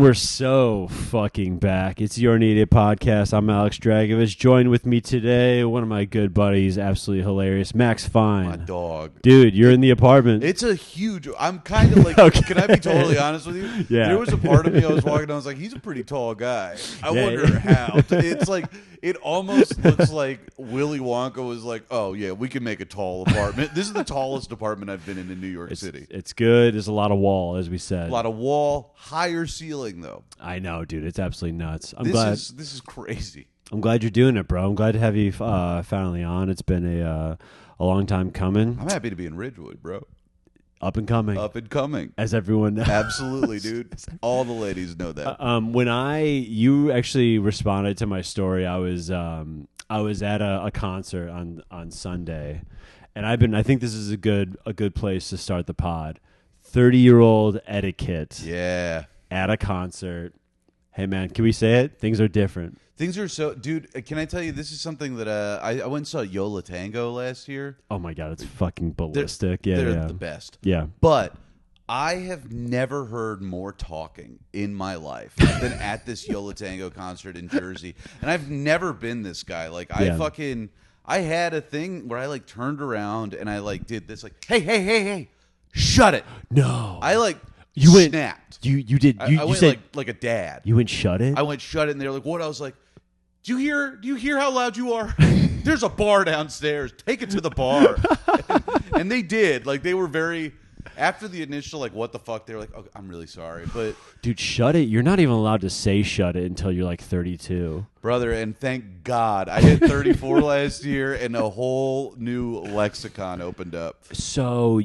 we're so fucking back. It's Your Needed Podcast. I'm Alex Dragovich. Joined with me today, one of my good buddies, absolutely hilarious, Max Fine. My dog. Dude, you're in the apartment. It's a huge... I'm kind of like... Okay. Can I be totally honest with you? Yeah. There was a part of me I was walking down, I was like, he's a pretty tall guy. I wonder how. It's like... It almost looks like Willy Wonka was like, oh, yeah, we can make a tall apartment. This is the tallest apartment I've been in New York City. It's good. There's a lot of wall, as we said. A lot of wall, higher ceiling, though. I know, dude. It's absolutely nuts. This is crazy. I'm glad you're doing it, bro. I'm glad to have you finally on. It's been a long time coming. I'm happy to be in Ridgewood, bro. Up and coming. Up and coming. As everyone knows. Absolutely, dude. All the ladies know that. When you actually responded to my story, I was at a concert on Sunday, and I think this is a good place to start the pod. 30-year-old etiquette. Yeah. At a concert. Hey man, can we say it? Things are different. Things are so, dude. Can I tell you? This is something that I went and saw Yola Tango last year. Oh my god, it's fucking ballistic. They're the best. Yeah, but I have never heard more talking in my life than at this Yola Tango concert in Jersey, and I've never been this guy. Like I had a thing where I like turned around and I like did this like, hey, shut it. No, You snapped. You did. You went said like a dad. You went shut it. I went shut it, and they're like, "What?" I was like, "Do you hear how loud you are? There's a bar downstairs. Take it to the bar." and they did. Like they were very. After the initial like, "What the fuck?" They were like, "Oh, I'm really sorry," but dude, shut it. You're not even allowed to say shut it until you're like 32, brother. And thank God I hit 34 last year, and a whole new lexicon opened up. Because I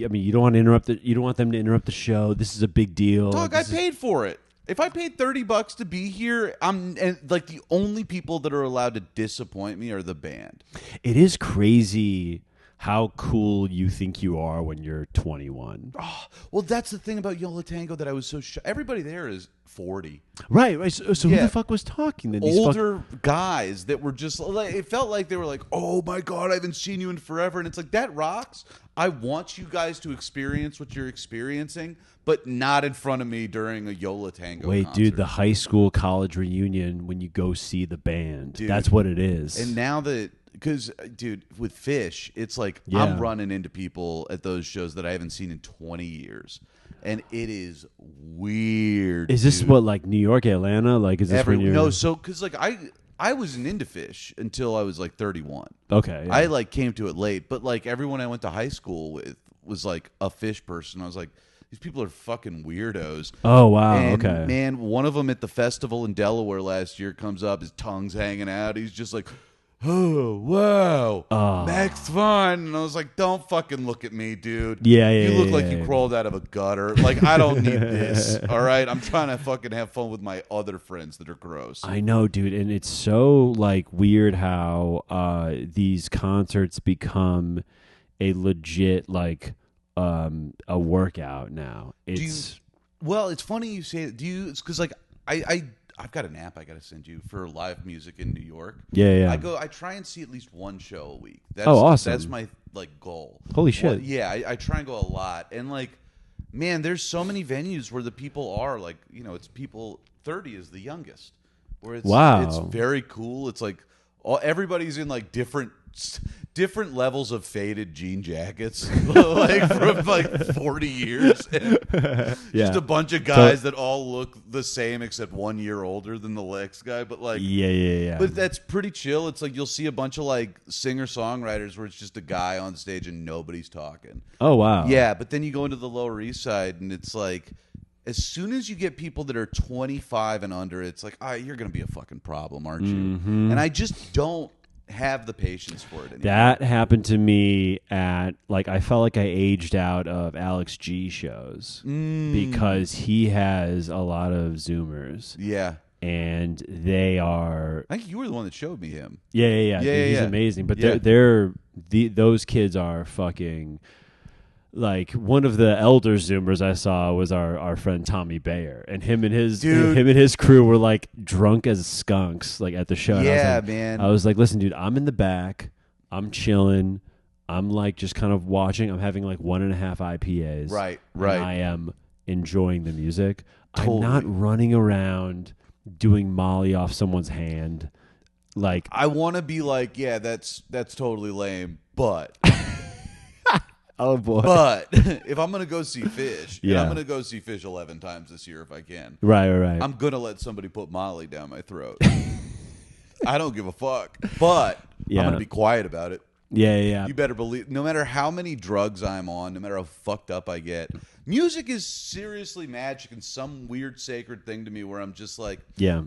mean, you don't want to interrupt you don't want them to interrupt the show. This is a big deal. Dog, I paid for it. If I paid $30 to be here, like the only people that are allowed to disappoint me are the band. It is crazy how cool you think you are when you're 21. Oh, well, that's the thing about Yola Tango that I was so everybody there is 40. Right. So who the fuck was talking then? Older guys that were just like, it felt like they were like, oh my God, I haven't seen you in forever. And it's like, that rocks. I want you guys to experience what you're experiencing, but not in front of me during a Yola Tango concert. Dude, the high school college reunion when you go see the band. Dude, that's what it is. And now that, because, dude, with Phish, it's like I'm running into people at those shows that I haven't seen in 20 years. And it is weird. Is this what, like New York, Atlanta? Like, is this No, so, because, like, I wasn't into Phish until I was, like, 31. Okay. Yeah. I, like, came to it late. But, like, everyone I went to high school with was, like, a Phish person. I was like, these people are fucking weirdos. Oh, wow. And, okay. man, one of them at the festival in Delaware last year comes up, his tongue's hanging out. He's just like, oh, wow, Max Fun. And I was like, don't fucking look at me, dude. Yeah. You look like you crawled out of a gutter. Like, I don't need this, all right? I'm trying to fucking have fun with my other friends that are gross. I know, dude. And it's so, like, weird how these concerts become a legit, like, a workout now. It's funny you say it. It's because, like, I've got an app I got to send you for live music in New York. Yeah. I try and see at least one show a week. Awesome. That's my like goal. Holy shit. I try and go a lot. And like, man, there's so many venues where the people are like, it's people 30 is the youngest. Where it's very cool. It's like everybody's in like different levels of faded jean jackets, like from like 40 years. Just a bunch of guys that all look the same except 1 year older than the next guy. But like, yeah. But that's pretty chill. It's like you'll see a bunch of like singer songwriters where it's just a guy on stage and nobody's talking. Oh wow. Yeah, but then you go into the Lower East Side and it's like, as soon as you get people that are 25 and under, it's like, you're going to be a fucking problem, aren't you? Mm-hmm. And I just don't have the patience for it anymore. That happened to me at, like, I felt like I aged out of Alex G shows because he has a lot of Zoomers. Yeah. And they are... I think you were the one that showed me him. Yeah. He's amazing. But those kids are fucking... Like, one of the elder Zoomers I saw was our friend Tommy Bayer, and him and his crew were like drunk as skunks, like at the show. Yeah, man. I was like, listen, dude, I'm in the back, I'm chilling, I'm like just kind of watching. I'm having like 1.5 IPAs. Right. And I am enjoying the music. I'm not running around doing Molly off someone's hand. Like, I want to be like, yeah, that's totally lame, but oh boy. But if I'm gonna go see Phish, and I'm gonna go see Phish 11 times this year if I can. Right. I'm gonna let somebody put Molly down my throat. I don't give a fuck, but I'm gonna be quiet about it. Yeah. You better believe. No matter how many drugs I'm on, no matter how fucked up I get, music is seriously magic and some weird sacred thing to me where I'm just like,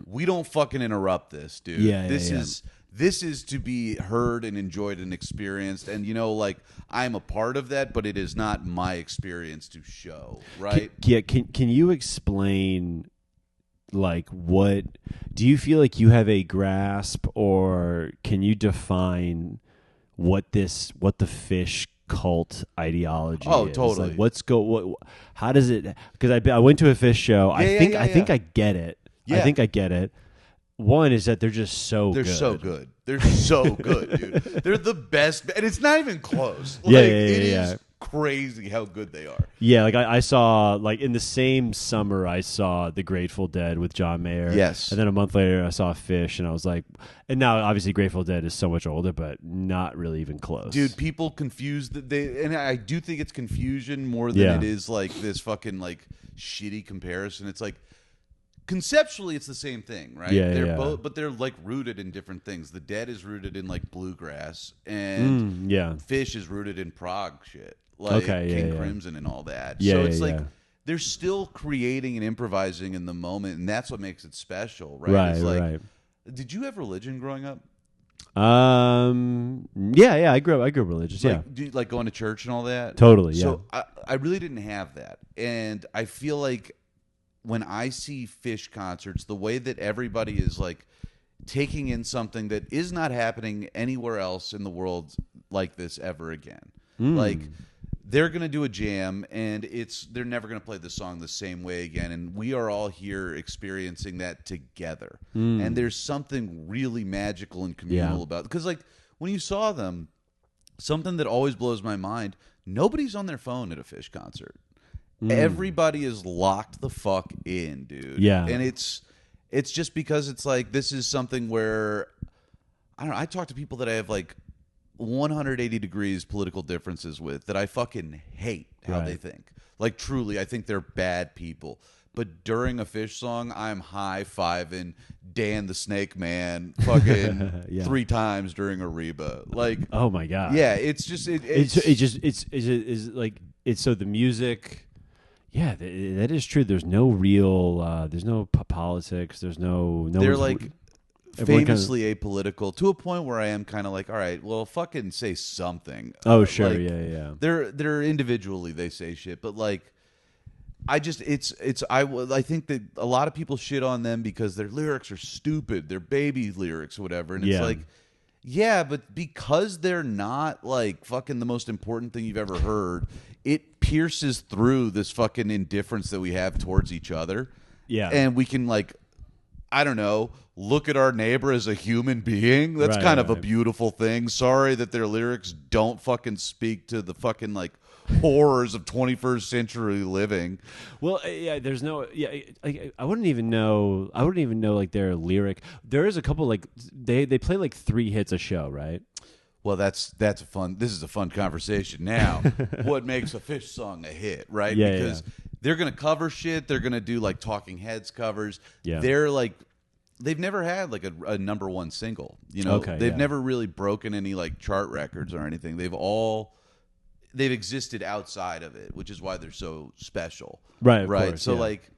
we don't fucking interrupt this, dude. This is to be heard and enjoyed and experienced, and like I'm a part of that, but it is not my experience to show. Right? Can you explain? Like, what do you feel like you have a grasp, or can you define what the Phish cult ideology is? Totally. Like, how does it? Because I went to a Phish show. I think I get it. Yeah. I think I get it. One is that they're just They're so good. They're so good, dude. They're the best, and it's not even close. It is crazy how good they are. Yeah, like I saw, like in the same summer, I saw The Grateful Dead with John Mayer. Yes. And then a month later, I saw Phish, and I was like, and now obviously Grateful Dead is so much older, but not really even close. Dude, people confuse and I do think it's confusion more than it is like this fucking like shitty comparison. It's like, conceptually, it's the same thing, right? They're both, but they're like rooted in different things. The Dead is rooted in like bluegrass, and Phish is rooted in prog shit, like King Crimson and all that. So it's like they're still creating and improvising in the moment, and that's what makes it special, right? Right. Did you have religion growing up? Yeah. I grew up religious. Do you like going to church and all that? Totally. So I really didn't have that, and I feel like when I see Phish concerts, the way that everybody is like taking in something that is not happening anywhere else in the world like this ever again. Like, they're going to do a jam, and they're never going to play the song the same way again, and we are all here experiencing that together. And there's something really magical and communal about it. Because like when you saw them, something that always blows my mind, nobody's on their phone at a Phish concert. Everybody is locked the fuck in, dude. Yeah. And it's just because it's like, this is something where, I don't know, I talk to people that I have like 180 degrees political differences with that I fucking hate how they think. Like, truly, I think they're bad people. But during a Phish song, I'm high-fiving Dan the Snake Man fucking 3 times during a Reba. Like, oh my God. Yeah, it's just it's like, it's so the music. Yeah, that is true. There's no real, there's no politics. There's no. They're like famously apolitical to a point where I am kind of like, all right, well, fucking say something. Oh, sure, like, yeah. They're individually they say shit, but like, I think that a lot of people shit on them because their lyrics are stupid, they're baby lyrics, or whatever, and it's like. Yeah, but because they're not like fucking the most important thing you've ever heard, it pierces through this fucking indifference that we have towards each other. Yeah. And we can like, I don't know, look at our neighbor as a human being. That's kind of a beautiful thing. Sorry that their lyrics don't fucking speak to the fucking like horrors of 21st century living. Well, there's no, I wouldn't even know like their lyric. There is a couple like they play like 3 hits a show, right? Well, this is a fun conversation now. What makes a Phish song a hit, right? Because they're going to cover shit. They're going to do like Talking Heads covers. Yeah. They're like, they've never had like a number 1 single, they've never really broken any like chart records or anything. They've existed outside of it, which is why they're so special. Right. Course, so like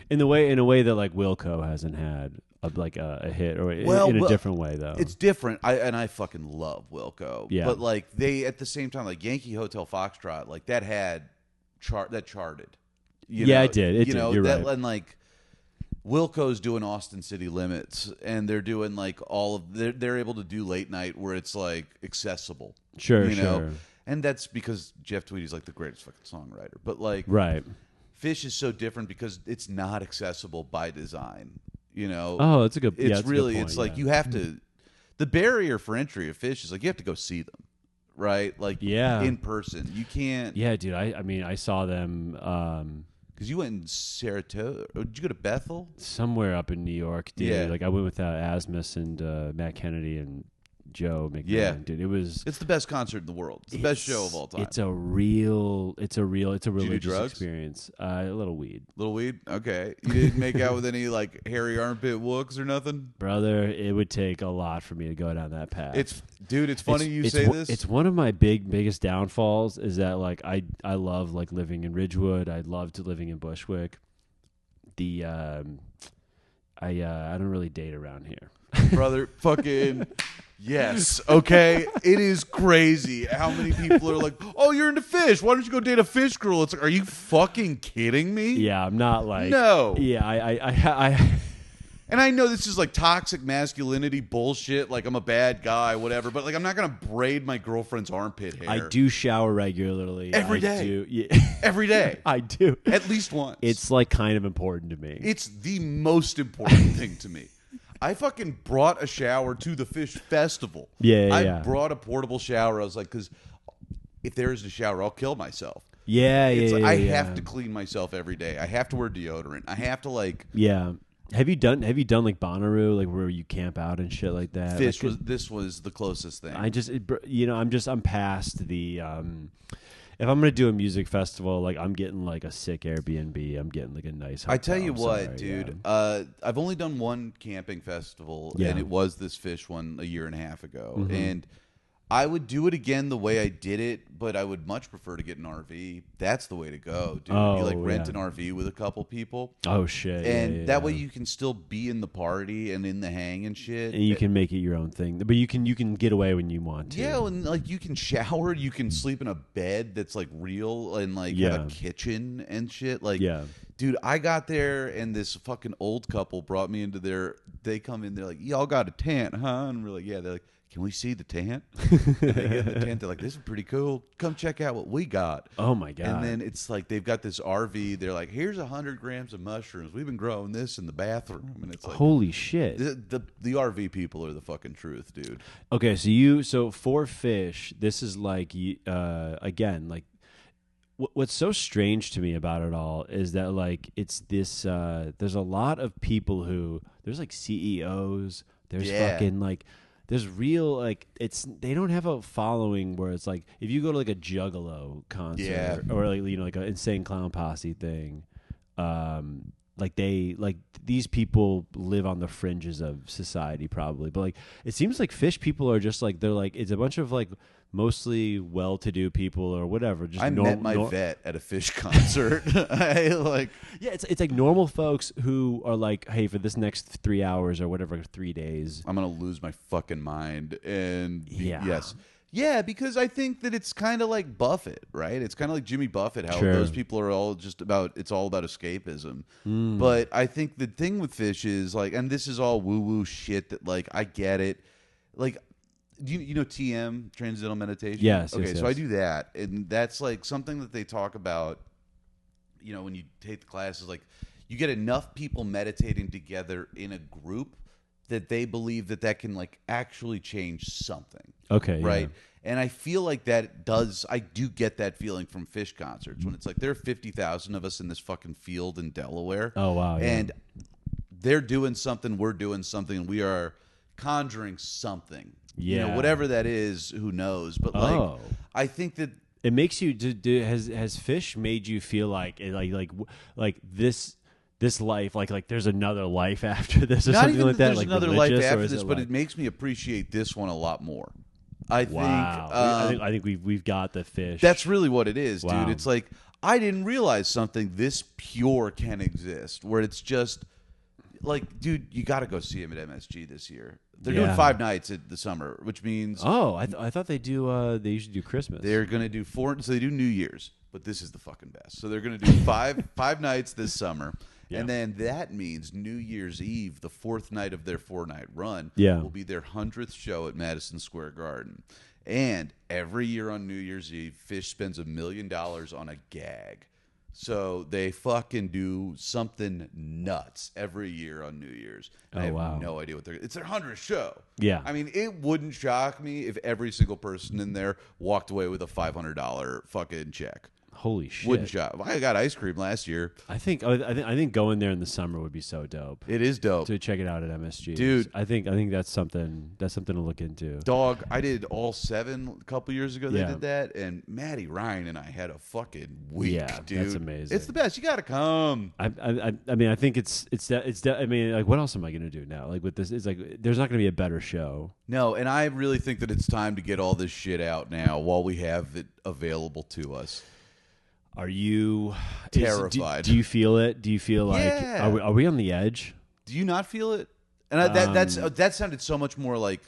in a way that like Wilco hasn't had a hit, or in a different way though. It's different. I fucking love Wilco. Yeah. But like they at the same time, like Yankee Hotel Foxtrot, like that charted. It did. It did. You're right. And like Wilco's doing Austin City Limits, and they're doing like they're able to do late night where it's like accessible. Sure. And that's because Jeff Tweedy's like the greatest fucking songwriter. But like, Phish is so different because it's not accessible by design. Oh, it's a good. It's really. It's like you have to. The barrier for entry of Phish is like you have to go see them, right? Like in person, you can't. Yeah, dude. I mean, I saw them. Because you went in Saratoga. Did you go to Bethel? Somewhere up in New York, dude. Yeah. Like I went with Asmus and Matt Kennedy and Joe McMahon. Yeah, dude. It's the best concert in the world. It's the best show of all time. It's a religious drugs? experience. A little weed. Little weed? Okay. You didn't make out with any like hairy armpit wooks or nothing? Brother, it would take a lot for me to go down that path. It's funny you say this. It's one of my biggest downfalls is that like I love like living in Ridgewood. I loved living in Bushwick. I don't really date around here. Brother, fucking yes. Okay. It is crazy how many people are like, oh, you're into Phish. Why don't you go date a Phish girl? It's like, are you fucking kidding me? Yeah, I'm not like no. Yeah, I and I know this is like toxic masculinity bullshit. Like I'm a bad guy, whatever. But like I'm not gonna braid my girlfriend's armpit hair. I do shower regularly every day. Every day. I do at least once. It's like kind of important to me. It's the most important thing to me. I fucking brought a shower to the Phish Festival. I brought a portable shower. I was like, because if there is a shower, I'll kill myself. I have to clean myself every day. I have to wear deodorant. I have to like. Yeah. Have you done like Bonnaroo, like where you camp out and shit like that? Phish this was the closest thing. I'm past the. If I'm gonna do a music festival, like I'm getting like a sick Airbnb, I'm getting like a nice hotel. I tell you what, dude. Yeah. I've only done one camping festival, and it was this Phish one a year and a half ago. Mm-hmm. And I would do it again the way I did it, but I would much prefer to get an RV. That's the way to go, dude. You like rent an RV with a couple people. Oh shit! And that way you can still be in the party and in the hang and shit. And you can make it your own thing, but you can get away when you want to. Yeah, and like you can shower, you can sleep in a bed that's like real, and like have a kitchen and shit. Like, dude, I got there and this fucking old couple brought me into their. They come in, they're like, "Y'all got a tent, huh?" And we're like, "Yeah." They're like, "Can we see the tent?" And they get in the tent. They're like, "This is pretty cool. Come check out what we got." Oh my god! And then it's like they've got this RV. They're like, "Here's 100 grams of mushrooms. We've been growing this in the bathroom." And it's like, holy shit! The RV people are the fucking truth, dude. Okay, so for Phish, this is like again like. What's so strange to me about it all is that like it's this. There's a lot of people who there's like CEOs. There's fucking like. There's real like they don't have a following where it's like if you go to like a Juggalo concert or like like an Insane Clown Posse thing, like these people live on the fringes of society probably, but like it seems like Phish people are just like they're like it's a bunch of like mostly well-to-do people or whatever. Just I met my vet at a Phish concert. It's like normal folks who are like, hey, for this next 3 hours or whatever, 3 days, I'm gonna lose my fucking mind. And yeah, because I think that it's kind of like Buffett, right? It's kind of like Jimmy Buffett, how those people are all just about it's all about escapism. But I think the thing with Phish is like, and this is all woo-woo shit that like I get it, like. You know TM, Transcendental Meditation? Yes. Okay, yes. So I do that, and that's like something that they talk about, when you take the classes, like you get enough people meditating together in a group that they believe that can like actually change something. Okay. Right? Yeah. And I feel like I do get that feeling from Phish concerts when it's like there are 50,000 of us in this fucking field in Delaware. Oh, wow. Yeah. And they're doing something, we're doing something, and we are conjuring something. Yeah, whatever that is, who knows? But like, I think that it makes you. Has Phish made you feel like this life, like there's another life after this, or not something even like that? There's like another life after this, but like... it makes me appreciate this one a lot more. I think we've got the Phish. That's really what it is, wow. dude. It's like I didn't realize something this pure can exist, where it's just like, dude, you got to go see him at MSG this year. They're doing 5 nights at the summer, which means I thought they do. They usually do Christmas. They're gonna do 4, so they do New Year's, but this is the fucking best. So they're gonna do five nights this summer, and then that means New Year's Eve, the 4th night of their 4-night run, will be their 100th show at Madison Square Garden. And every year on New Year's Eve, Phish spends $1 million on a gag. So they fucking do something nuts every year on New Year's. I have no idea what it's their 100th show. Yeah. I mean, it wouldn't shock me if every single person in there walked away with a $500 fucking check. Holy shit! Wooden shop. I got ice cream last year. I think going there in the summer would be so dope. It is dope to check it out at MSG, dude. I think that's something to look into. Dog, I did all 7 a couple years ago. They did that, and Maddie Ryan and I had a fucking week. Yeah, dude, that's amazing. It's the best. You got to come. I mean, I think it's I mean, like, what else am I gonna do now? Like with this, it's like there's not gonna be a better show. No, and I really think that it's time to get all this shit out now while we have it available to us. Are you terrified? Do you feel it? Do you feel like are we on the edge? Do you not feel it? And that sounded so much more like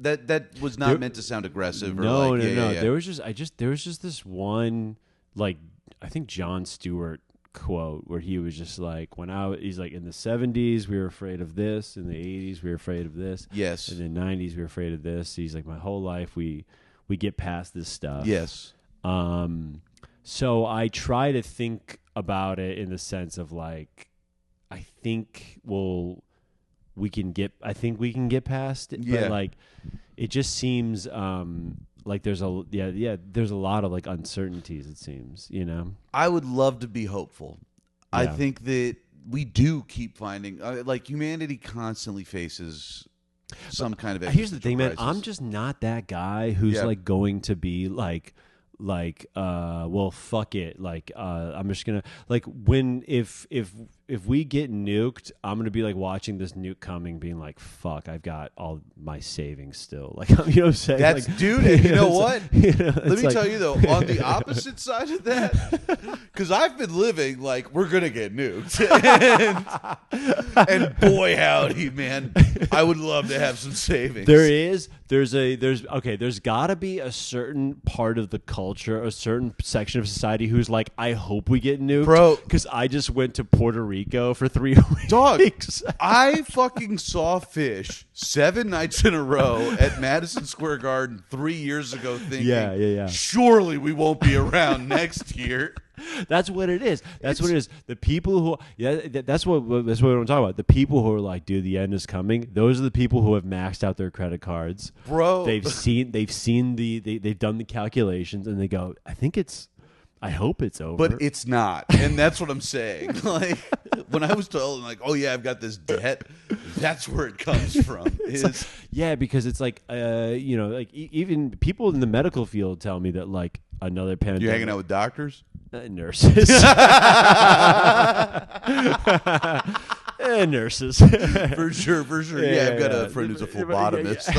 that was not meant to sound aggressive. No, or like, no. Yeah. There was just this one, like, I think Jon Stewart quote where he was just like, he's like, in the 70s we were afraid of this, in the 80s we were afraid of this, yes, in the 90s we were afraid of this. He's like, my whole life we get past this stuff. Yes. So I try to think about it in the sense of like, I think we can get past it, but like it just seems like there's a lot of like uncertainties, it seems, you know. I would love to be hopeful. Yeah. I think that we do keep finding like humanity constantly faces some kind of here's the thing, crisis. man, I'm just not that guy who's like going to be like well, fuck it, like I'm just gonna, like, if we get nuked, I'm gonna be like watching this nuke coming, being like, fuck, I've got all my savings still, like, you know what I'm saying? That's like, dude, and you know what? Let me like, tell you though, on the opposite side of that, because I've been living like we're gonna get nuked, and boy howdy, man, I would love to have some savings. There's gotta be a certain part of the culture, a certain section of society who's like, I hope we get nuked, bro, because I just went to Puerto Rico for 3 weeks. Dog, I fucking saw Phish 7 nights in a row at Madison Square Garden 3 years ago, thinking, surely we won't be around next year. That's what it is. What it is. The people who, that's what I'm talking about. The people who are like, dude, the end is coming. Those are the people who have maxed out their credit cards, bro. They've done the calculations, and they go, I hope it's over, but it's not, and that's what I'm saying. Like when I was told, like, oh yeah, I've got this debt. That's where it comes from. Because it's like, you know, like even people in the medical field tell me that like another pandemic. You hanging out with doctors? Nurses. Nurses. For sure. Yeah, I've got a friend who's a phlebotomist.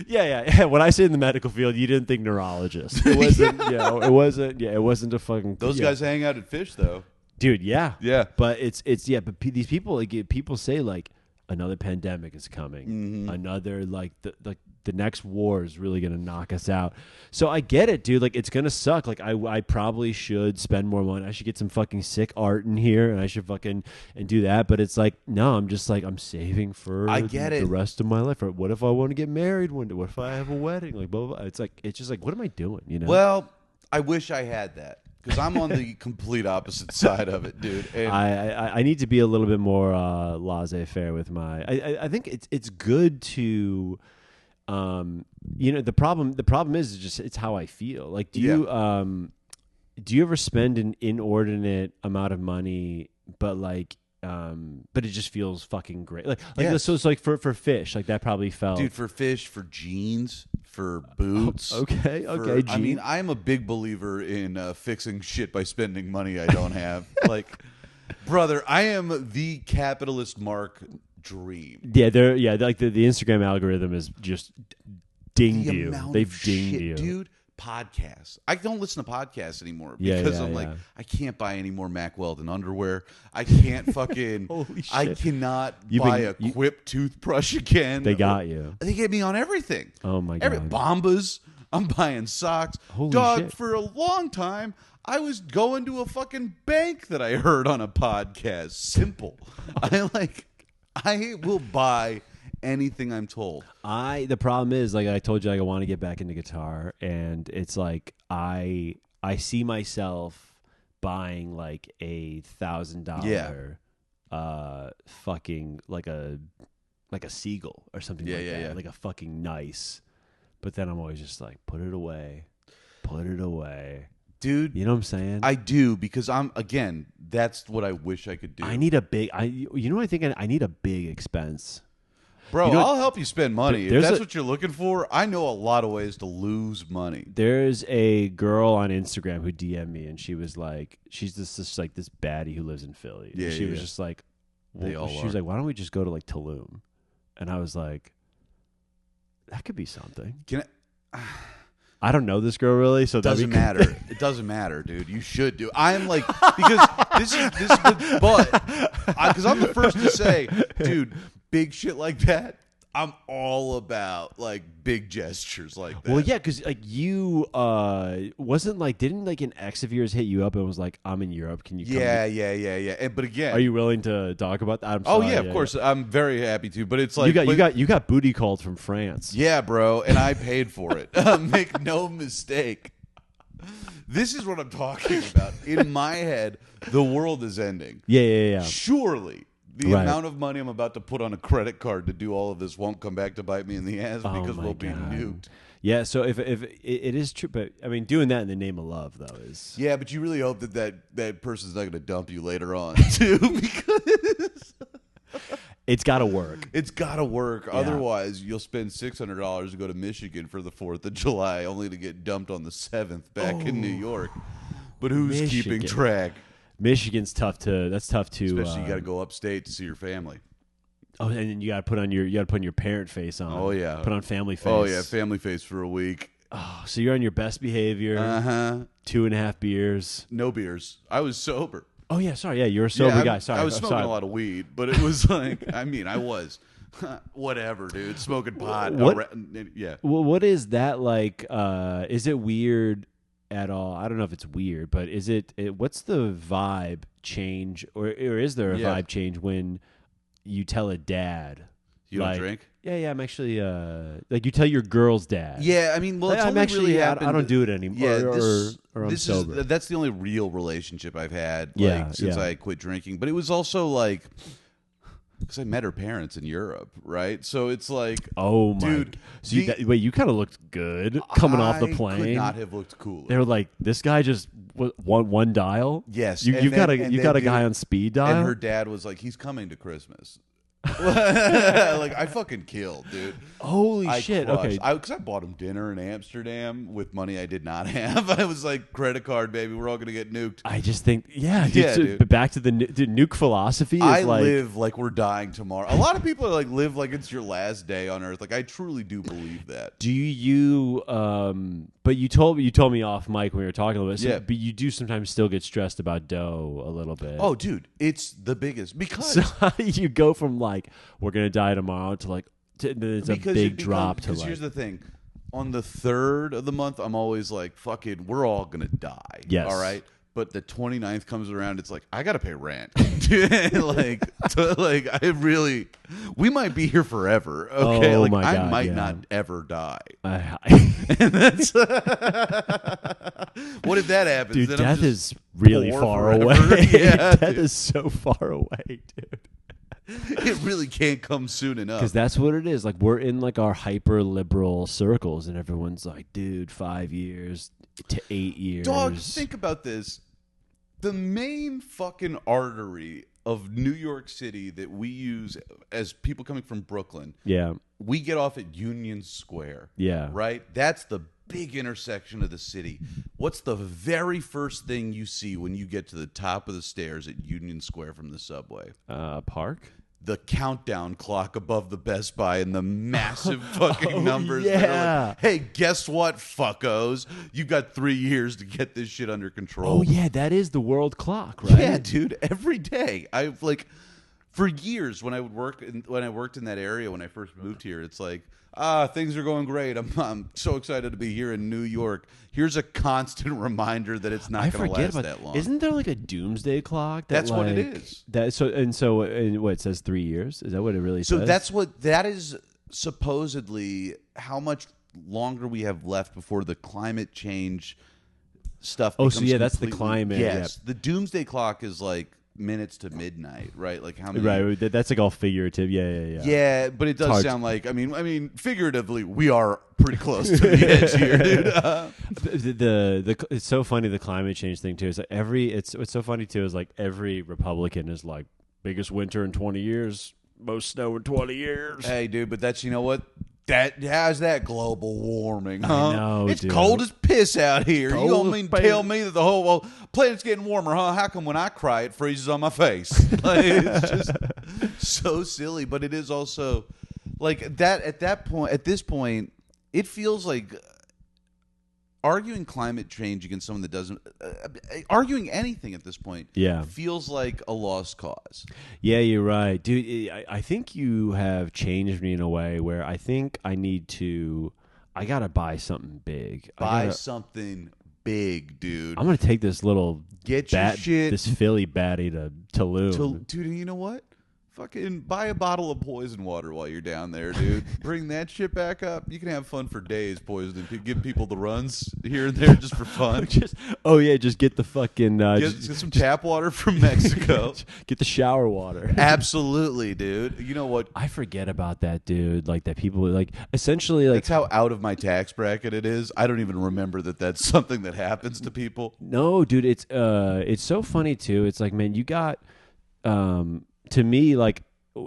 Yeah. When I say in the medical field, you didn't think neurologist. It wasn't. It wasn't a fucking. Those guys hang out at Phish though, dude. Yeah. But but these people, like, people say like another pandemic is coming, another like the next war is really going to knock us out. So I get it, dude. Like, it's going to suck. Like, I probably should spend more money. I should get some fucking sick art in here, and I should fucking and do that. But it's like, no, I'm just like, I'm saving for the rest of my life. Or what if I want to get married one day? What if I have a wedding? Like, blah, blah, blah. It's like, it's just like, what am I doing? You know? Well, I wish I had that. Because I'm on the complete opposite side of it, dude. And I need to be a little bit more laissez-faire with my. I think it's good to, you know, the problem is just it's how I feel. Like, do you ever spend an inordinate amount of money, but like, but it just feels fucking great. Like so it's like for Phish, like that probably felt, dude, for Phish, for jeans, for boots. Okay. Jeans. I mean, I'm a big believer in fixing shit by spending money I don't have. Like, brother, I am the capitalist Mark dream. Yeah, like the Instagram algorithm is just dinged you. They've dinged you, dude. Podcasts. I don't listen to podcasts anymore because I'm like, I can't buy any more Mack Weldon underwear. I can't fucking. Holy shit. I cannot buy a Quip toothbrush again. They got you. They get me on everything. Oh my god. Bombas. I'm buying socks. Holy Dog, shit. for a long time, I was going to a fucking bank that I heard on a podcast. Simple. I will buy anything I'm told. The problem is, like I told you, like, I want to get back into guitar, and it's like I see myself buying like $1,000 fucking like a Seagull or something like that. Like a fucking nice. But then I'm always just like, put it away. put it away. Dude. You know what I'm saying? I do, because that's what I wish I could do. I need a big, I think I need a big expense. Bro, I'll help you spend money. If that's what you're looking for, I know a lot of ways to lose money. There's a girl on Instagram who DM'd me, and she was like, she's this baddie who lives in Philly. Yeah, she was just like, she was like, why don't we just go to like Tulum? And I was like, that could be something. I don't know this girl really, so doesn't matter. It doesn't matter, dude. You should do. I'm like, because because I'm the first to say, dude, big shit like that, I'm all about like big gestures like that. Well, yeah, because like you didn't like an ex of yours hit you up and was like, I'm in Europe, can you come? Yeah. But again, are you willing to talk about that? I'm sorry, of course. I'm very happy to. But it's like you got booty called from France. Yeah, bro, and I paid for it. Make no mistake. This is what I'm talking about. In my head, the world is ending. Yeah. Surely the amount of money I'm about to put on a credit card to do all of this won't come back to bite me in the ass because we'll be nuked. Yeah, so if it is true, but I mean, doing that in the name of love though is but you really hope that person's not going to dump you later on too, because it's got to work. It's got to work. Yeah. Otherwise, you'll spend $600 to go to Michigan for the 4th of July, only to get dumped on the 7th back in New York. But who's keeping track? Michigan's tough to. Especially you got to go upstate to see your family. Oh, and then you got to put on your parent face on. Oh yeah, put on family face. Oh yeah, family face for a week. Oh, so you're on your best behavior. 2.5 beers. No beers. I was sober. Oh yeah, sorry. Yeah, you're a sober guy. Sorry, I was smoking a lot of weed, but it was like, I mean, I was whatever, dude. Smoking pot. Yeah. Well, what is that like? Is it weird at all? I don't know if it's weird, but is it? What's the vibe change, or is there a vibe change when you tell a dad you don't drink? Yeah, I'm actually like you tell your girl's dad. Yeah, I mean, well, it's I'm actually really I don't do it anymore. Yeah, or I'm sober. That's the only real relationship I've had since I quit drinking. But it was also like because I met her parents in Europe, right? So it's like, oh my dude, wait, you kind of looked good coming off the plane. Could not have looked cooler. They were like, this guy just one dial. Yes, you got a guy on speed dial. And her dad was like, he's coming to Christmas. Like I fucking killed, dude. Holy shit! Crushed. Okay, because I bought him dinner in Amsterdam with money I did not have. I was like, credit card, baby. We're all gonna get nuked. I just think, dude. But back to the nuke philosophy. Is live like we're dying tomorrow. A lot of people are like live like it's your last day on Earth. Like I truly do believe that. Do you? But you told me off mic when we were talking about this. Yeah. But you do sometimes still get stressed about dough a little bit. Oh, dude, it's the biggest because so you go from like we're gonna die tomorrow to like it's a big drop to like. Because here's the thing, on the 3rd of the month, I'm always like, fuck it, we're all gonna die. Yes. All right. But the 29th comes around, it's like, I got to pay rent. We might be here forever. Okay. Oh like, my God, I might not ever die. And that's what if that happens? Dude, then death is really far away. Yeah, death is so far away, dude. It really can't come soon enough. Because that's what it is. Like, we're in like our hyper liberal circles, and everyone's like, dude, 5 years to 8 years. Dog, think about this. The main fucking artery of New York City that we use as people coming from Brooklyn. Yeah. We get off at Union Square. Yeah. Right? That's the big intersection of the city. What's the very first thing you see when you get to the top of the stairs at Union Square from the subway? Park? The countdown clock above the Best Buy and the massive fucking numbers. Yeah. That are like, hey, guess what, fuckos? You got 3 years to get this shit under control. Oh, yeah, that is the world clock, right? Yeah, dude, every day. I've like, for years when I worked in that area when I first moved here, it's like, things are going great. I'm so excited to be here in New York. Here's a constant reminder that it's not going to last that long. Isn't there like a doomsday clock? That's what it is. What it says 3 years? Is that what it really says? So that is supposedly how much longer we have left before the climate change stuff. Oh, so yeah, that's the climate. Yes, Yep. the doomsday clock is like minutes to midnight, right? Like how many? Right, that's like all figurative. Yeah. Yeah, but it does sound like. I mean, figuratively, we are pretty close to the edge here, dude. It's so funny, the climate change thing too. Is like what's so funny too is like every Republican is like biggest winter in 20 years, most snow in 20 years. Hey, dude, but that's what. How's that global warming, huh? I know, it's dude. cold as piss out here. You don't tell me that the whole planet's getting warmer, huh? How come when I cry it freezes on my face? Like, it's just so silly, but it is also like that at this point, it feels like arguing climate change against someone that doesn't arguing anything at this point feels like a lost cause. Yeah, you're right, dude. I think you have changed me in a way where I think I gotta buy something big. Something big, dude. I'm gonna take this little your shit, this Philly baddie to Tulum. Dude, you know what? Fucking buy a bottle of poison water while you're down there, dude. Bring that shit back up. You can have fun for days poisoning. Give people the runs here and there just for fun. Just get the fucking... get some tap water from Mexico. Get the shower water. Absolutely, dude. You know what? I forget about that, dude. Like that people... like essentially like... That's how out of my tax bracket it is. I don't even remember that that's something that happens to people. No, dude. It's so funny, too. It's like, man, you got... to me, like,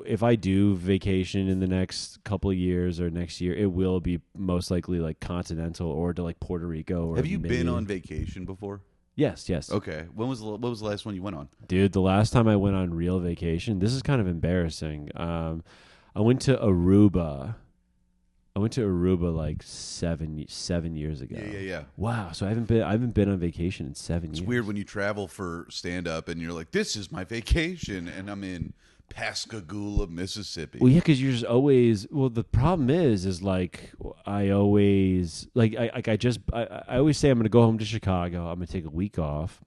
if I do vacation in the next couple of years or next year, it will be most likely like continental or to like Puerto Rico. Or have you been on vacation before? Yes. Okay. What was the last one you went on? Dude, the last time I went on real vacation, this is kind of embarrassing. I went to Aruba. Like seven years ago. Yeah. Wow. So I haven't been on vacation in 7 years. It's weird when you travel for stand up and you're like, this is my vacation, and I'm in Pascagoula, Mississippi. Well, yeah, because you're just always. Well, the problem is like I always like I always say I'm going to go home to Chicago. I'm going to take a week off,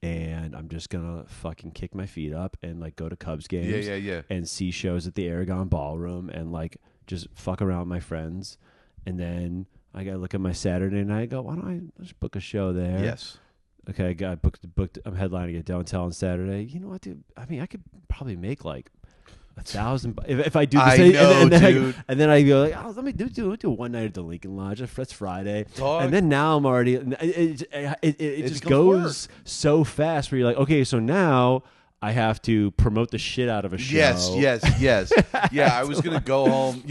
and I'm just gonna fucking kick my feet up and like go to Cubs games. Yeah. And see shows at the Aragon Ballroom and like just fuck around with my friends, and then I gotta look at my Saturday night. Go, why don't I just book a show there? Yes. Okay, I got booked. I'm headlining at Downtown on Saturday. You know what, dude? I mean, I could probably make like 1,000 if I do this. I know, dude. And then I go like, oh, let me do one night at the Lincoln Lodge. That's Friday. Dog. And then now I'm already. It just goes so fast. Where you're like, okay, so now I have to promote the shit out of a show. Yes. Yeah, I was going to go home,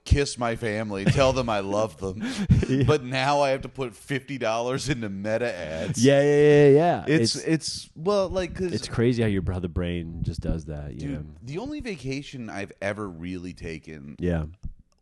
kiss my family, tell them I love them. Yeah. But now I have to put $50 into meta ads. Yeah. It's well, like, 'cause it's crazy how your brother brain just does that. Dude, the only vacation I've ever really taken. Yeah.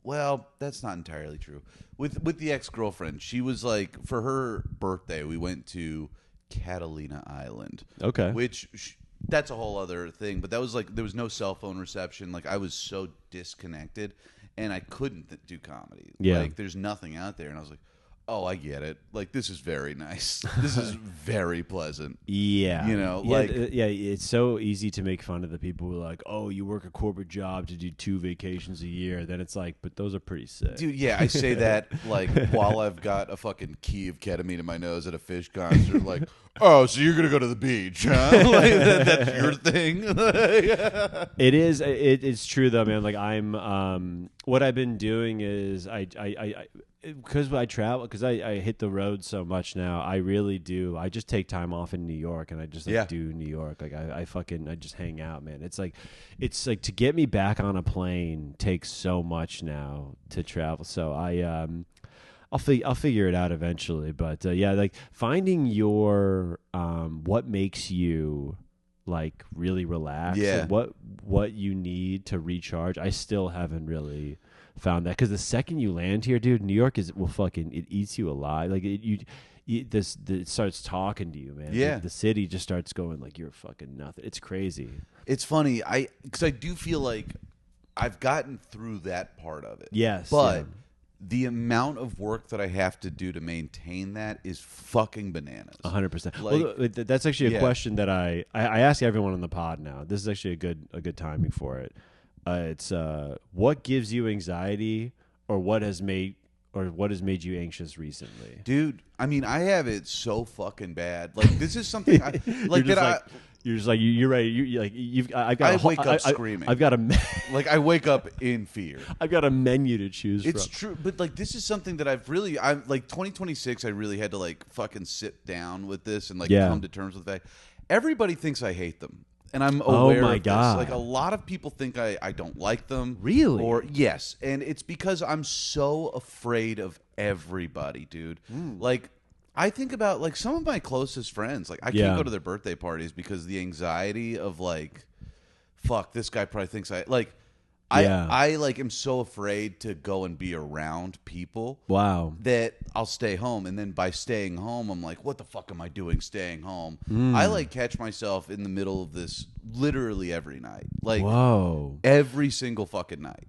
Well, that's not entirely true. With the ex-girlfriend, she was like, for her birthday, we went to Catalina Island. Okay. Which... that's a whole other thing, but that was like there was no cell phone reception. Like I was so disconnected, and I couldn't do comedy. Yeah, like there's nothing out there, and I was like, "Oh, I get it. Like this is very nice. This is very pleasant." Yeah, yeah, it's so easy to make fun of the people who are like, "Oh, you work a corporate job to do 2 vacations a year." Then it's like, but those are pretty sick, dude. Yeah, I say that like while I've got a fucking key of ketamine in my nose at a Phish concert, like. Oh, so you're gonna go to the beach, huh? Like that's your thing. It is. It's true though, man. Like I'm. What I've been doing is because I travel, because I hit the road so much now. I really do. I just take time off in New York, and I just do New York. Like I just hang out, man. It's like to get me back on a plane takes so much now to travel. So I'll figure it out eventually, but like finding your what makes you like really relax, yeah. What you need to recharge. I still haven't really found that, because the second you land here, dude, New York it eats you alive. Like it starts talking to you, man. Yeah, the city just starts going like you're fucking nothing. It's crazy. It's funny, because I do feel like I've gotten through that part of it. Yes, but. Yeah. The amount of work that I have to do to maintain that is fucking bananas. 100%. Well, that's actually a question that I ask everyone on the pod now. This is actually a good timing for it. It's what gives you anxiety, or what has made you anxious recently? Dude, I mean, I have it so fucking bad. Like this is something I like that. You're just like you're right. I've got. I wake up screaming. I've got like I wake up in fear. I've got a menu to choose from. It's true, but like this is something that I'm like 2026. I really had to like fucking sit down with this and like come to terms with that. Everybody thinks I hate them. And I'm aware of this. Like a lot of people think I don't like them. Really? Or yes. And it's because I'm so afraid of everybody, dude. Like I think about like some of my closest friends. Like I can't go to their birthday parties because the anxiety of like, fuck, this guy probably thinks I like I like am so afraid to go and be around people. Wow. That I'll stay home, and then by staying home, I'm like, what the fuck am I doing staying home? I like catch myself in the middle of this literally every night. Like every single fucking night.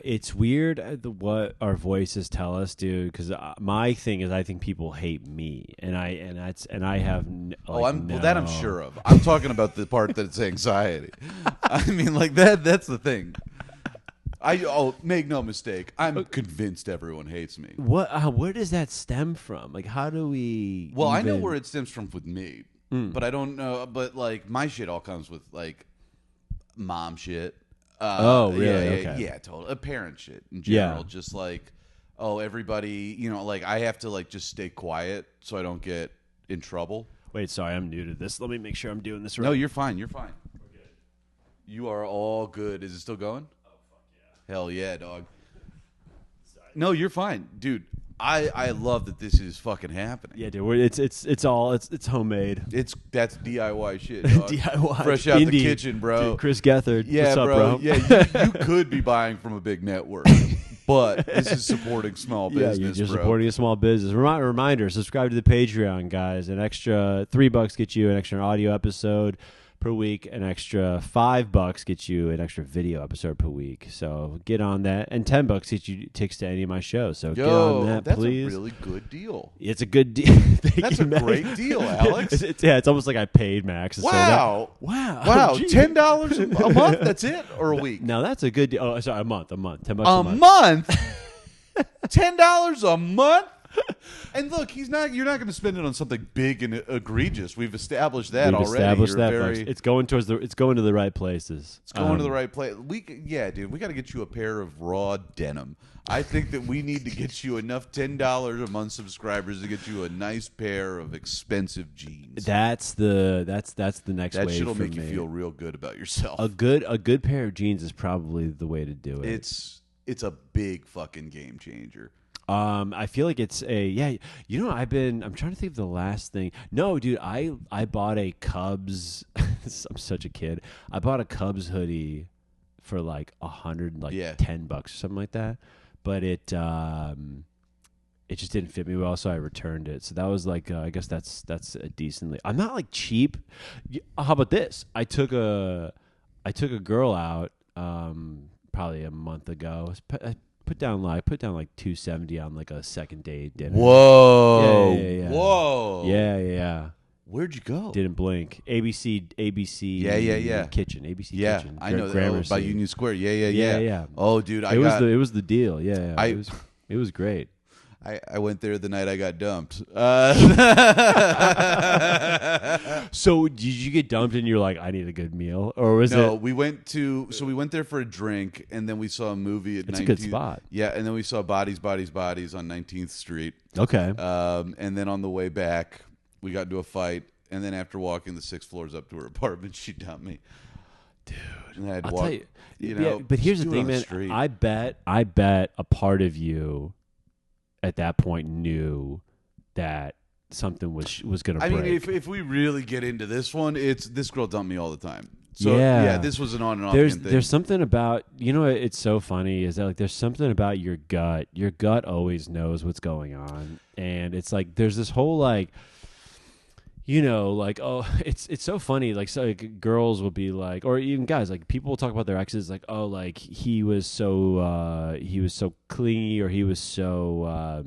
It's weird what our voices tell us, dude. Because my thing is, I think people hate me, and I have. Well, that I'm sure of. I'm talking about the part that's anxiety. I mean, like that's the thing. Make no mistake. I'm convinced everyone hates me. Where does that stem from? Like, how do we? Well, I know where it stems from with me, but I don't know. But like, my shit all comes with like mom shit. Really? Okay. Yeah, totally. Parent shit in general. Just like, everybody. Like I have to like just stay quiet so I don't get in trouble. Wait, sorry, I'm new to this. Let me make sure I'm doing this right. No, you're fine. You're fine. We're good. You are all good. Is it still going? Hell yeah, dog. No, you're fine, dude. I love that this is fucking happening. Yeah, dude. It's homemade. That's DIY shit. Dog. DIY, fresh out the kitchen, bro. Dude, Chris Gethard. Yeah, what's up, bro? Yeah, you could be buying from a big network, but this is supporting small business. Yeah, you're just bro. supporting a small business. Reminder: subscribe to the Patreon, guys. An extra $3 gets you an extra audio episode per week. An extra $5 gets you an extra video episode per week. So get on that, and $10 gets you tickets to any of my shows. So get on that, please. That's a really good deal. It's a good deal. That's a great deal, Alex. It's almost like I paid Max. Wow. $10 a month. That's it, or a week? No, that's a good deal. Oh, sorry, a month. $10 a month. $10 a month. And look, you're not going to spend it on something big and egregious. We've established that already. It's going to the right places. It's going to the right place. Dude, we got to get you a pair of raw denim. I think that we need to get you enough $10 a month subscribers to get you a nice pair of expensive jeans. That's the next wave. That shit'll make you feel real good about yourself. A good pair of jeans is probably the way to do it. It's a big fucking game changer. I feel like it's I'm trying to think of the last thing. No, dude, I bought a Cubs. I'm such a kid. I bought a Cubs hoodie for like $10 or something like that. But it just didn't fit me well, so I returned it. So that was like, I guess that's a decently. I'm not like cheap. How about this? I took a girl out probably a month ago. Put down like $270 on like a second date dinner. Whoa! Yeah. Whoa! Yeah. Where'd you go? Didn't blink. ABC. Yeah. Kitchen. ABC yeah, Kitchen. I know that by Union Square. Yeah. Oh, dude, it was the deal. Yeah. It was great. I went there the night I got dumped. So did you get dumped and you're like, I need a good meal, or was it? No, we went there for a drink, and then we saw a movie at. It's a good spot. Yeah, and then we saw Bodies on 19th Street. Okay. And then on the way back, we got into a fight, and then after walking the 6 floors up to her apartment, she dumped me. Dude, and I had I'll tell you. But here's the thing, man. I bet a part of you at that point knew that something was going to break. I mean, if we really get into this one, it's this girl dumped me all the time. So yeah, this was an on and off thing. There's something about, it's so funny is that like there's something about your gut. Your gut always knows what's going on, and it's like there's this whole like. It's so funny. Like, so like, girls will be like, or even guys, like people will talk about their exes, like, oh, like he was so clingy, or he was so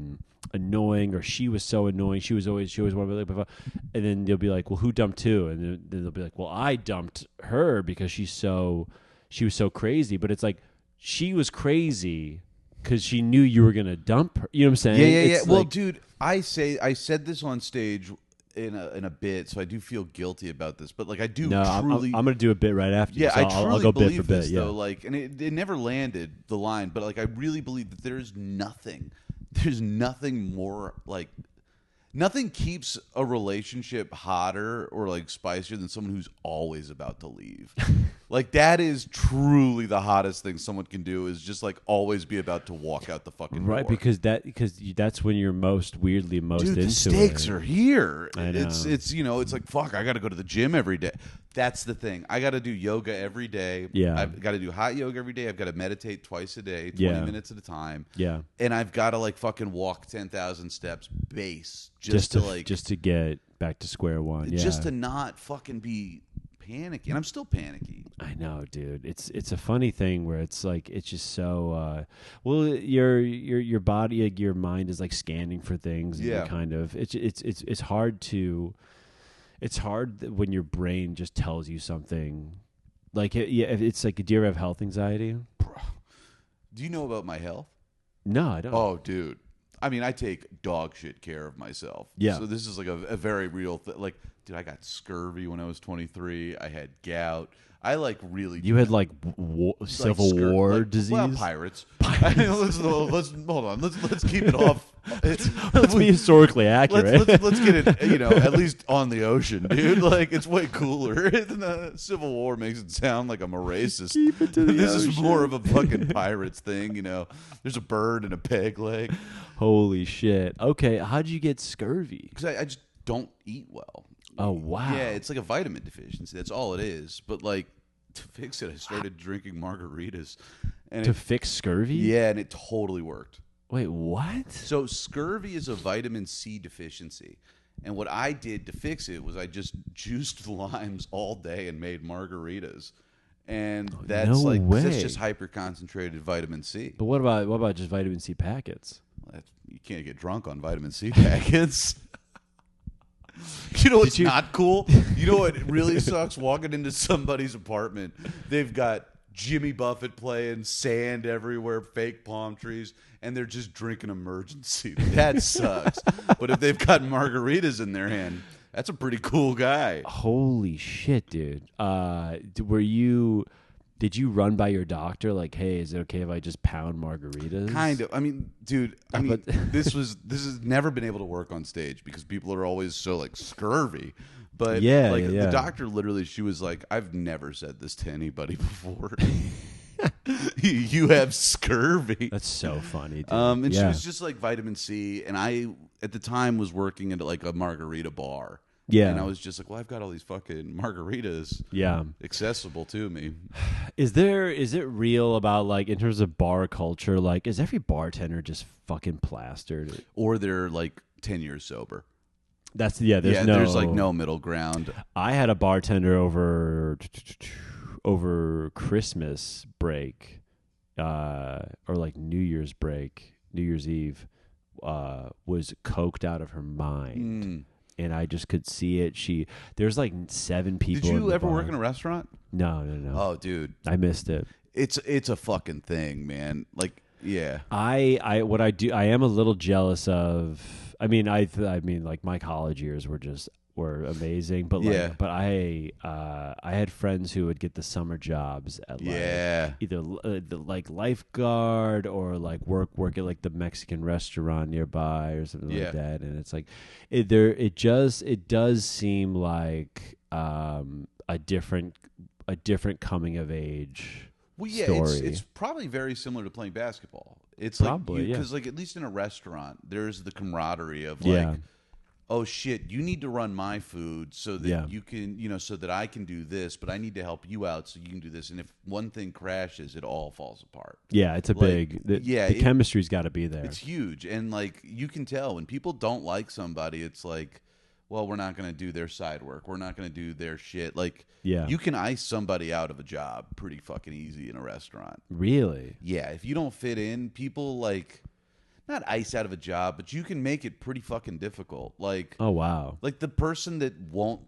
annoying, or she was so annoying. She was always one of like, and then they'll be like, well, who dumped who? And then they'll be like, well, I dumped her because she was so crazy. But it's like she was crazy because she knew you were gonna dump her. You know what I'm saying? Yeah. Well, dude, I said this on stage. in a bit, so I do feel guilty about this. But like, I do. No, truly, I'm gonna do a bit right after. Yeah, so I'll go bit believe for bit. this, though. Like, and it never landed the line, but like, I really believe that there's nothing more like. Nothing keeps a relationship hotter or like spicier than someone who's always about to leave. Like, that is truly the hottest thing someone can do, is just like always be about to walk out the fucking door. Right, because that's when you're weirdly most Dude, into the stakes it. are here. I know. It's it's like, fuck, I got to go to the gym every day. That's the thing. I got to do yoga every day. Yeah. I've got to do hot yoga every day. I've got to meditate twice a day, 20 minutes at a time. Yeah. And I've got to like fucking walk 10,000 steps base just to get back to square one. Yeah. Just to not fucking be panicky. And I'm still panicky. I know, dude. It's a funny thing where it's like, it's just so well, your body, like, your mind is like scanning for things. And you're kind of it's hard to. It's hard when your brain just tells you something. Like, it's like, do you ever have health anxiety? Bro, do you know about my health? No, I don't. Oh, dude. I mean, I take dog shit care of myself. Yeah. So this is like a very real thing. Like, dude, I got scurvy when I was 23. I had gout. I like really. You had like Civil War disease. Well, pirates. let's hold on. Let's keep it off. Let's be historically accurate. Let's get it. At least on the ocean, dude. Like, it's way cooler. The Civil War makes it sound like I'm a racist. Keep it to the This ocean. is more of a fucking pirates thing. There's a bird and a peg leg. Holy shit. Okay, how'd you get scurvy? Because I just don't eat well. Oh, wow. Yeah, it's like a vitamin deficiency. That's all it is. But like, to fix it, I started drinking margaritas. And to fix scurvy? Yeah, and it totally worked. Wait, what? So scurvy is a vitamin C deficiency. And what I did to fix it was I just juiced limes all day and made margaritas. And that's that's just hyper concentrated vitamin C. But what about just vitamin C packets? You can't get drunk on vitamin C packets. You know what's not cool? You know what really sucks? Walking into somebody's apartment, they've got Jimmy Buffett playing, sand everywhere, fake palm trees, and they're just drinking Emergency. That sucks. But if they've got margaritas in their hand, that's a pretty cool guy. Holy shit, dude. Did you run by your doctor like, hey, is it okay if I just pound margaritas? Kind of. I mean, dude, this has never been able to work on stage because people are always so like scurvy. But the doctor literally, she was like, I've never said this to anybody before. You have scurvy. That's so funny, dude. And she was just like vitamin C, and I at the time was working at like a margarita bar. Yeah. And I was just like, well, I've got all these fucking margaritas accessible to me. Is it real about, like, in terms of bar culture, like, is every bartender just fucking plastered? Or they're like 10 years sober. There's like no middle ground. I had a bartender over Christmas break, or like New Year's Eve, was coked out of her mind. And I just could see it. There's like 7 people. Did you ever work in a restaurant? No. Oh, dude, I missed it. It's a fucking thing, man. Like, yeah. I am a little jealous of. I mean, like, my college years were amazing, but I had friends who would get the summer jobs at either the like lifeguard or like work at like the Mexican restaurant nearby or something like that, and it's like it does seem like a different coming of age. Well, yeah, story. It's probably very similar to playing basketball. It's probably because like at least in a restaurant, there's the camaraderie of like. Oh shit, you need to run my food so that you can, so that I can do this, but I need to help you out so you can do this. And if one thing crashes, it all falls apart. Yeah, it's the chemistry's got to be there. It's huge. And like, you can tell when people don't like somebody, it's like, well, we're not going to do their side work. We're not going to do their shit. Like, you can ice somebody out of a job pretty fucking easy in a restaurant. Really? Yeah. If you don't fit in, people like... Not ice out of a job, but you can make it pretty fucking difficult. Like, oh wow, like the person that won't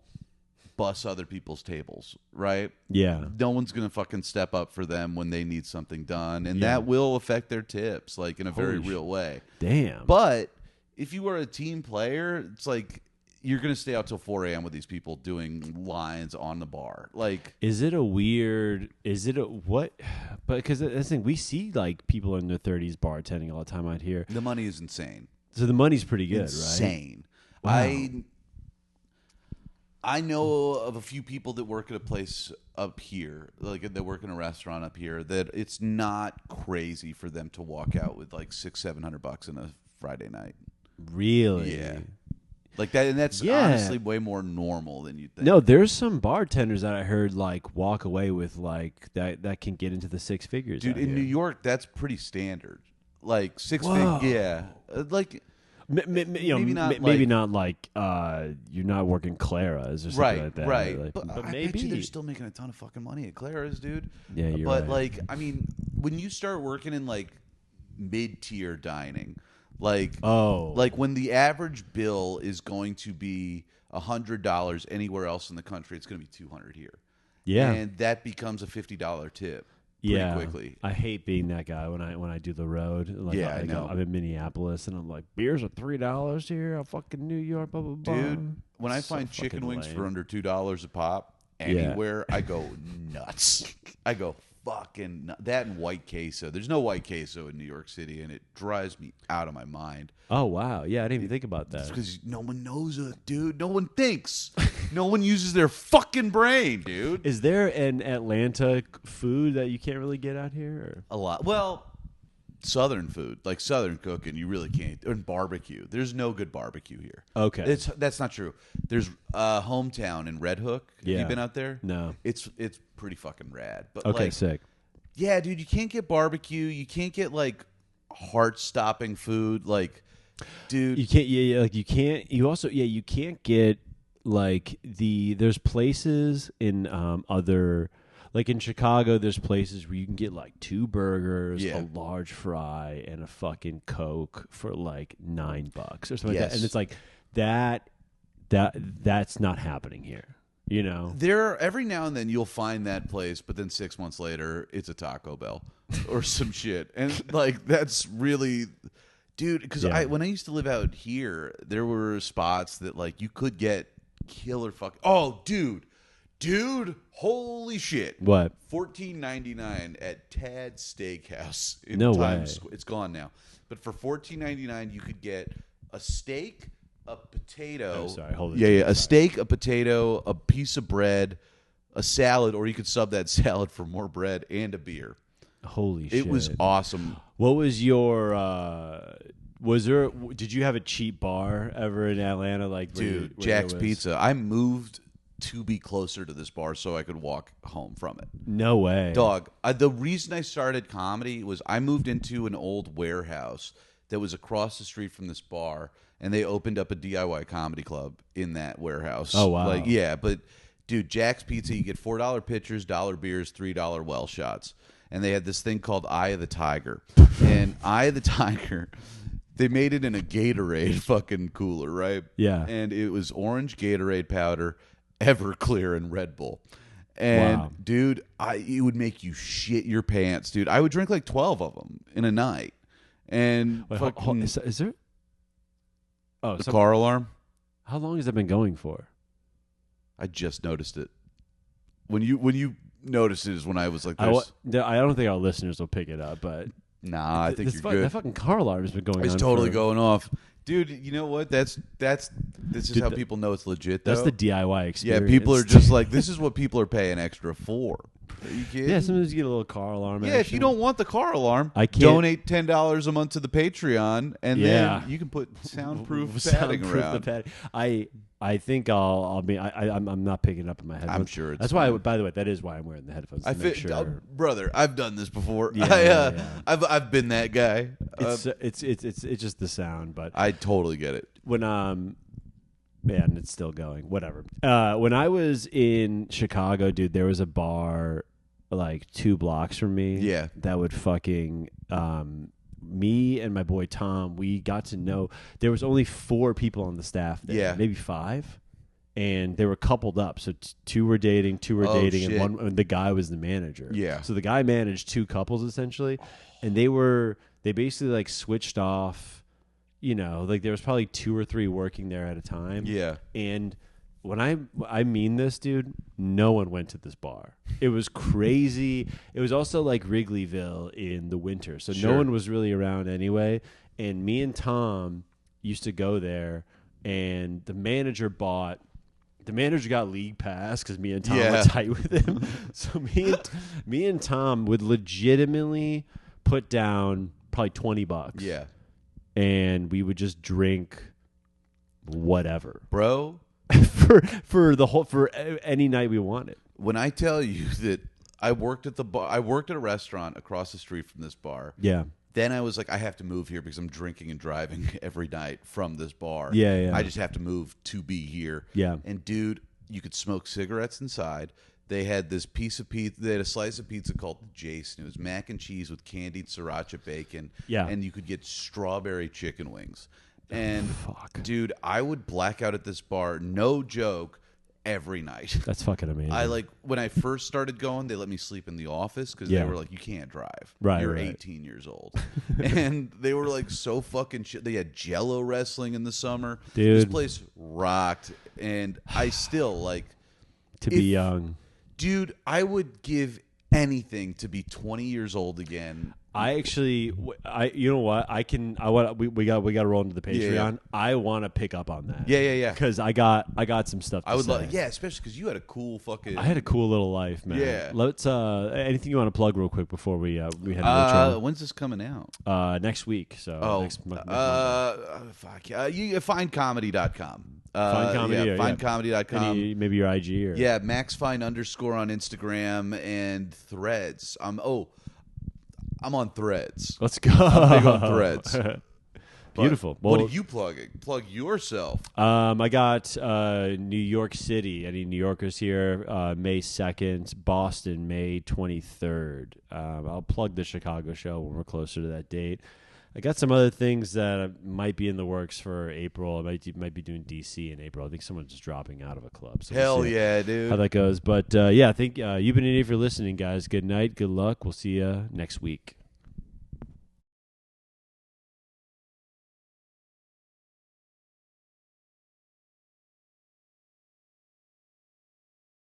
bus other people's tables, right? Yeah, no one's gonna fucking step up for them when they need something done, and that will affect their tips, like in a very real way. Damn. But if you are a team player, it's like you're going to stay out till 4 a.m. with these people doing lines on the bar. Like, is it what? But because that's the thing, we see like people in their 30s bartending all the time out here. The money is insane. So the money's pretty good, insane. Right? Wow. I know of a few people that work at a place up here, like they work in a restaurant up here, that it's not crazy for them to walk out with like $600-700 in a Friday night. Really? Yeah. Like that, and that's honestly way more normal than you think. No, there's some bartenders that I heard like walk away with like that can get into the six figures. Dude, in New York, that's pretty standard. Like six figures, yeah. Like. Maybe not like you're not working Clara's or something like that. Right, like, but I maybe bet you they're still making a ton of fucking money at Clara's, dude. Yeah, you're but right. like, I mean, when you start working in like mid-tier dining, like when the average bill is going to be $100 anywhere else in the country, it's going to be $200 here. Yeah, and that becomes a $50 tip. Pretty quickly. I hate being that guy when I do the road. Like, I know. I'm in Minneapolis and I'm like, beers are $3 here. I'm fucking New York, blah blah blah. Dude, when I find chicken wings for under $2 a pop anywhere, I go nuts. I go fucking nuts. That and white queso. There's no white queso in New York City, and it drives me out of my mind. Oh wow, yeah, I didn't even think about that. Because no one knows it, dude. No one thinks. No one uses their fucking brain, dude. Is there an Atlanta food that you can't really get out here? Or? A lot. Well, Southern food, like Southern cooking, you really can't. And barbecue. There's no good barbecue here. Okay. That's not true. There's Hometown in Red Hook. Have you been out there? No. It's pretty fucking rad. But okay, like, sick. Yeah, dude, you can't get barbecue. You can't get like heart-stopping food. Like, dude, you can't. Yeah, like you can't. You also, you can't get like there's places in other. Like in Chicago, there's places where you can get like 2 burgers, a large fry, and a fucking Coke for like $9 or something like that. And it's like that's not happening here. You know, every now and then you'll find that place, but then 6 months later, it's a Taco Bell or some shit, and like that's really, dude. Because when I used to live out here, there were spots that like you could get killer fuck. Oh, dude, holy shit! What? $14.99 at Tad's Steakhouse in no Times way. Square. It's gone now, but for $14.99 you could get a steak, a potato. Oh, sorry, hold it. Yeah, a steak, a potato, a piece of bread, a salad, or you could sub that salad for more bread and a beer. Holy shit! It was awesome. What was your? Did you have a cheap bar ever in Atlanta? Like, dude, Jack's Pizza. I moved to be closer to this bar so I could walk home from it. No way. Dog, the reason I started comedy was I moved into an old warehouse that was across the street from this bar, and they opened up a DIY comedy club in that warehouse. Oh, wow. Like, yeah, but, dude, Jack's Pizza, you get $4 pitchers, $1 beers, $3 well shots. And they had this thing called Eye of the Tiger. And Eye of the Tiger, they made it in a Gatorade fucking cooler, right? Yeah. And it was orange Gatorade powder, Everclear, and Red Bull. And wow. Dude, it would make you shit your pants, dude. I would drink like 12 of them in a night. And wait, is there? Oh, the car alarm. How long has that been going for? I just noticed it. When you noticed it is when I was like, I don't think our listeners will pick it up, but nah, I think you're good. That fucking car alarm has been going on. It's totally going off. Dude, you know what? This is how people know it's legit, though. That's the DIY experience. Yeah, people are just like, this is what people are paying extra for. Are you kidding? Yeah, sometimes you get a little car alarm. Yeah, if you don't want the car alarm, donate $10 a month to the Patreon, and then you can put soundproof padding around. I think I'm not picking it up in my headphones. I'm sure it's that's why. By the way, that is why I'm wearing the headphones. Brother, I've done this before. Yeah. I've been that guy. It's just the sound, but I totally get it. When man, it's still going. Whatever. When I was in Chicago, dude, there was a bar like 2 blocks from me. Yeah, that would fucking. Me and my boy Tom, we got to know there was only 4 people on the staff there, maybe 5, and they were coupled up. So 2 were dating, 2 were dating, shit. and the guy was the manager. Yeah. So the guy managed 2 couples essentially, and they basically like switched off like there was probably 2 or 3 working there at a time. Yeah. And when I mean this, dude, no one went to this bar. It was crazy. It was also like Wrigleyville in the winter, so no one was really around anyway. And me and Tom used to go there, and the manager got league pass because me and Tom were tight with him. So me and Tom would legitimately put down probably $20. Yeah. And we would just drink whatever. Bro. for any night we wanted. When I tell you that I worked at the bar, I worked at a restaurant across the street from this bar. Yeah. Then I was like, I have to move here because I'm drinking and driving every night from this bar. Yeah. I just have to move to be here. Yeah. And dude, you could smoke cigarettes inside. They had this piece of pizza. They had a slice of pizza called the Jason. It was mac and cheese with candied sriracha bacon. Yeah. And you could get strawberry chicken wings. And dude, I would black out at this bar, no joke, every night. That's fucking amazing. When I first started going, they let me sleep in the office because they were like, you can't drive. Right. You're 18 years old. And they were like so fucking shit. They had Jello wrestling in the summer. Dude. This place rocked. And I still to be young. Dude, I would give anything to be 20 years old again. I actually, you know what? We got to roll into the Patreon. Yeah. I want to pick up on that. Yeah. Because I got some stuff. To say. Especially because you had a cool fucking. I had a cool little life, man. Yeah. Let's. Anything you want to plug real quick before we head into the intro? When's this coming out? Next week. So. Next you findcomedy.com. Find Comedy. Findcomedy.com. Maybe your IG or MaxFine_ on Instagram and Threads. I'm on Threads. Let's go. I'm big on Threads. Beautiful. Well, what are you plugging? Plug yourself. I got New York City. Any New Yorkers here? May 2nd. Boston, May 23rd. I'll plug the Chicago show when we're closer to that date. I got some other things that might be in the works for April. I might be doing DC in April. I think someone's just dropping out of a club. So Hell yeah, dude. How that goes. But, I think you've been in here for listening, guys. Good night. Good luck. We'll see you next week.